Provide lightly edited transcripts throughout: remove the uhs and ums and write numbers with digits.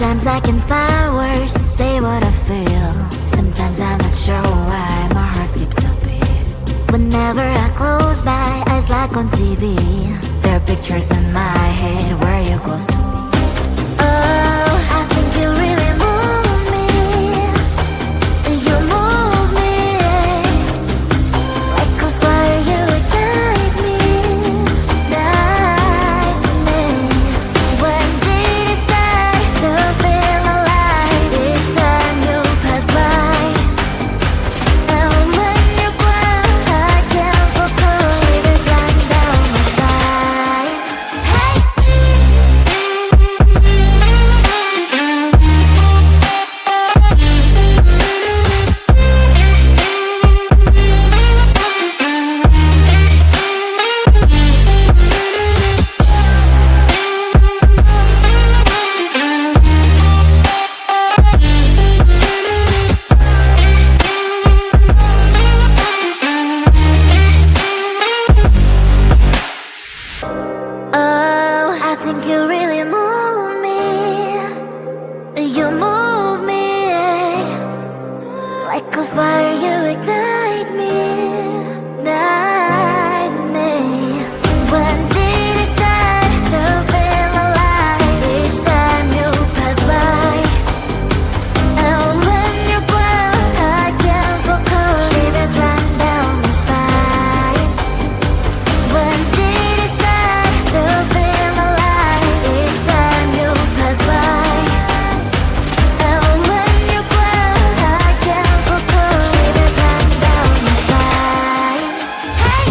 Sometimes I can find words to say what I feel. Sometimes I'm not sure why my heart skips a beat. Whenever I close my eyes like on TV, there are pictures in my head where you're close to me. Oh, I think you really move me. You move me like a fire, you ignite me, ignite me. When did it start to feel alive? Each time you pass by, and when you cry, I can't focus. Shivers run down my spine. Hey. Oh, I think you really move me. You move me like a fire, you ignite me, ignite me. When did it start to feel alive? Each time you pass by, and when you close, I can't focus. Shivers run down my spine. When did it start to feel alive? Each time you pass by, and when you close, I can't focus. Shivers run down my spine. Hey.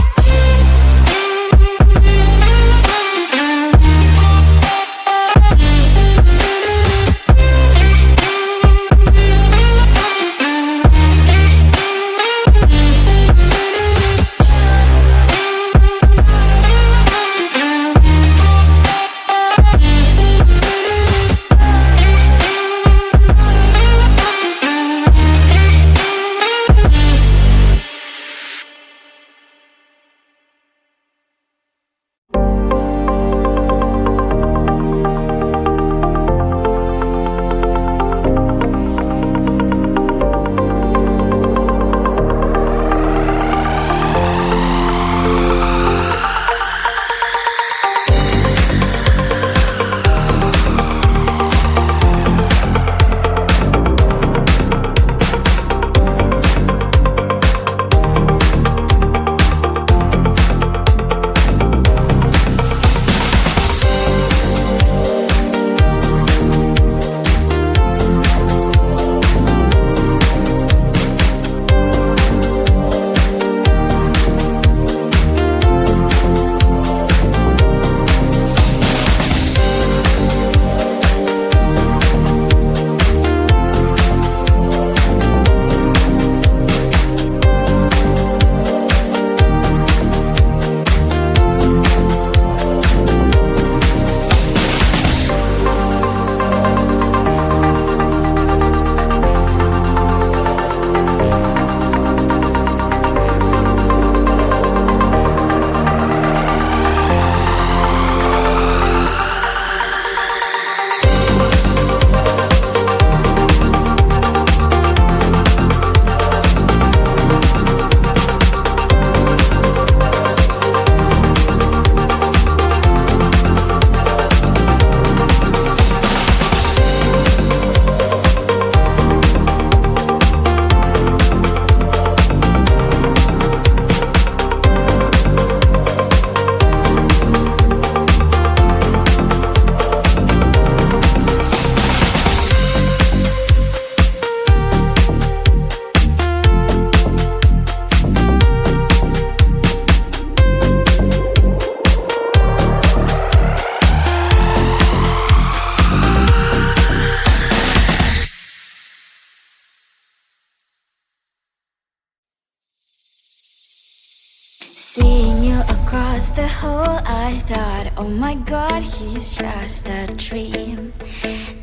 Seeing you across the hall, I thought, oh my god, he's just a dream.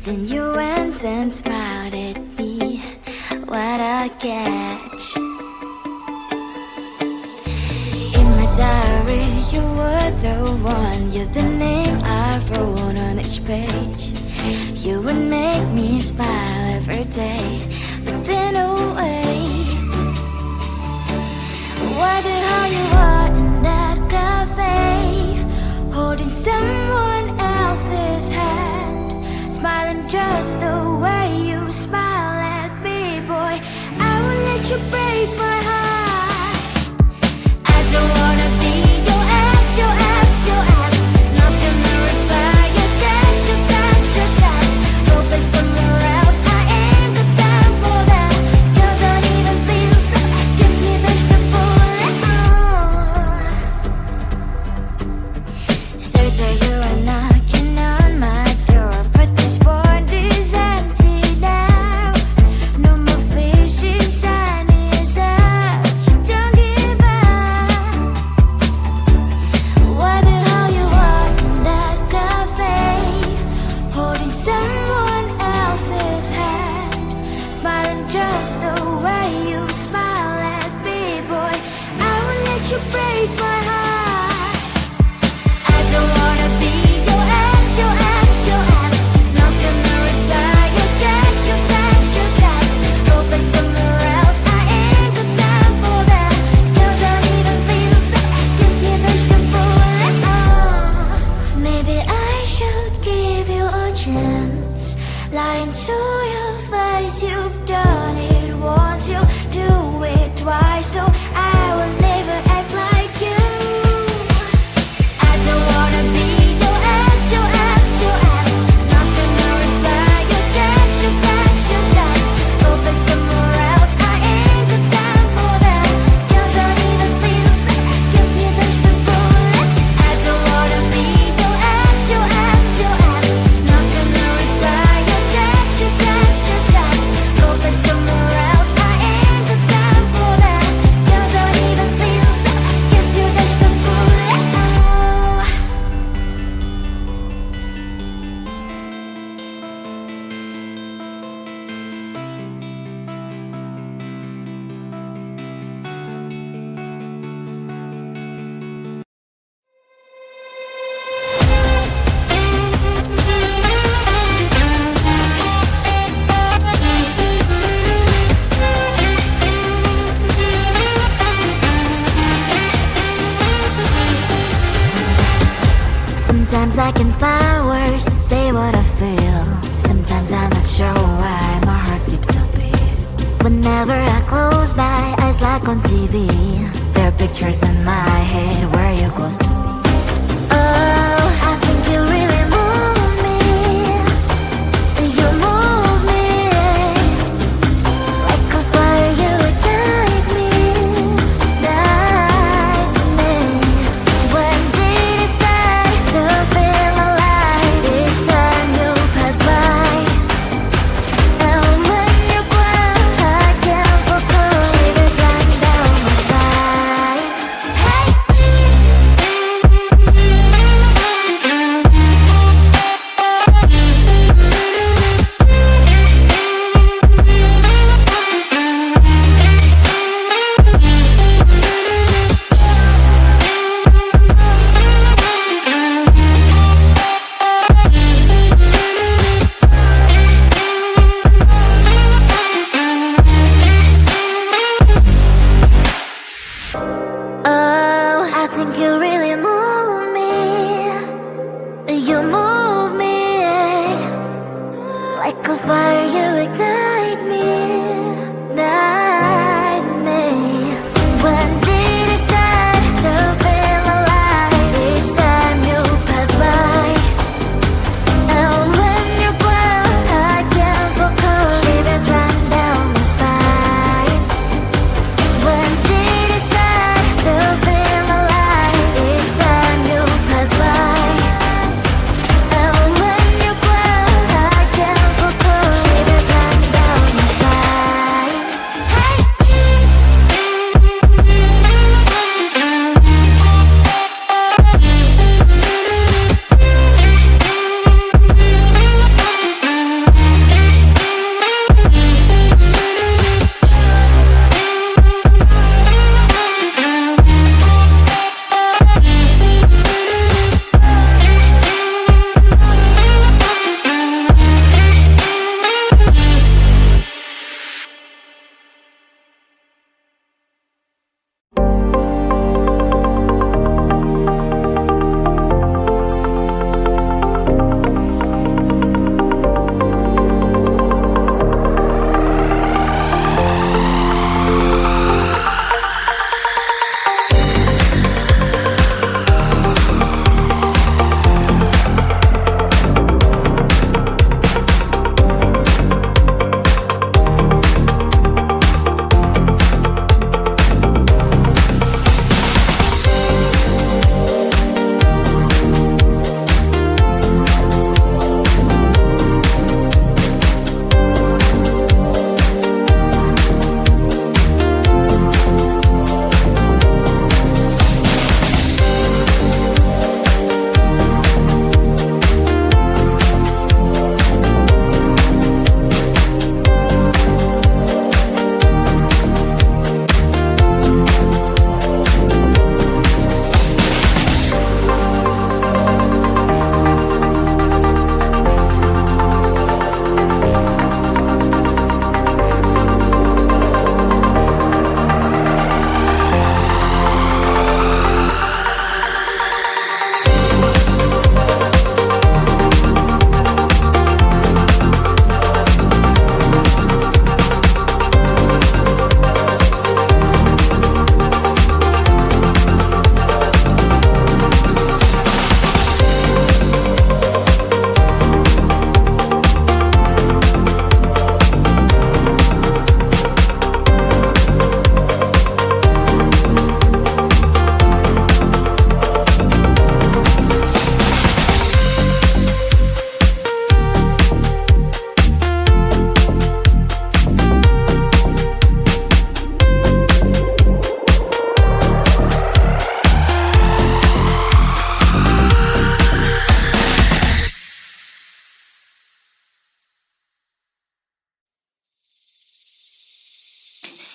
Then you went and smiled at me, what a catch. In my diary, you were the one, you're the name I wrote on each page. You would make me smile every day. But then oh wait, why the hell you are in that cafe, holding someone else's hand, smiling just the way you smile at me, boy. I will let you break my heart. I don't wanna be your ex, your ex, your ex. Not gonna reply your text, your text, your text. Go play somewhere else, I ain't got time for that. You don't even feel so, gives me vegetable. Third day you are knocking on my door, but this phone is empty now. No more fishes, sun is up, so don't give up. Why the hell you are in that cafe, holding someone else's hand, smiling just the way you smile at me, boy. I will let you break my heart. I don't wanna be your ex, your ex, your ex. Not gonna reply your text, your text, your text. Go play somewhere else, I ain't got time for that. You don't even feel so, gives me vegetable. Maybe I should give you a chance. Lying to your face, you've done it once, you do it twice, so I will never act like you. I don't wanna be your ex, your ex, your ex. Not gonna reply your text, your text, your text. Go play somewhere else, I ain't got time for that. You don't even feel so, gives me vegetable. I don't wanna be your ex, your ex, your ex. Not gonna reply your text, your text, your text. Go play somewhere else, I ain't got time for that. You don't even feel so, gives you vegetable. Sometimes I can find words to say what I feel. Sometimes I'm not sure why my heart skips a beat. Whenever I close my eyes like on TV, there are pictures in my head where you're close to me. Oh, I think you really move me. You move me like a fire, you ignite me, ignite me. When did it start to feel alive? Each time you pass by, and when you glance, I can't focus. Shivers running down my spine. Hey. Oh, I think you really move me. You move me like a fire, you ignite me, ignite me. When did it start to feel alive? Each time you pass by, and when you glance, I can't focus. Shivers run down my spine. When did it start to feel alive? Each time you pass by, and when you glance, I can't focus. Shivers run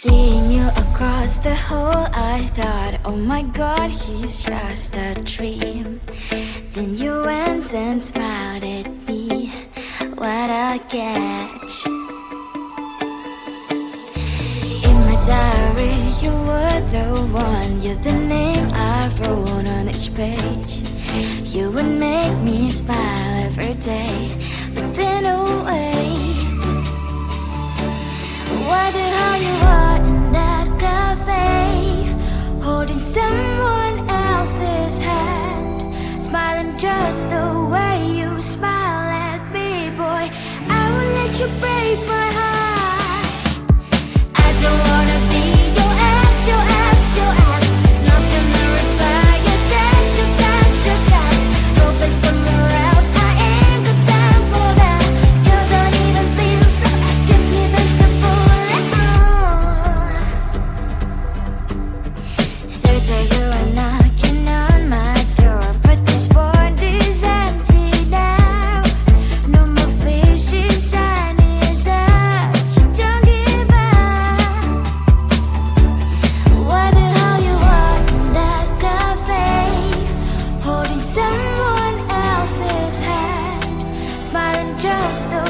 Seeing you across the hall, I thought, oh my god, he's just a dream. Then you went and smiled at me. What a catch. In my diary, you were the one. You're the name I wrote on each page. You would make me smile every day. But then, oh wait, why the hell you are in that cafe, holding someone else's hand, smiling just the way you smile at me, boy. I will let you break my heart. I don't wanna be your ex, your ex, your ex. Not gonna reply your text, your text, your text. Hoping somewhere else, I ain't got time for that. You don't even feel so, give me the bullet. Third day you are knocking on my door, but this board is empty now. No more fishes, sun is up. Don't give up. What the hell you are in that cafe, holding someone else's hand, smiling just the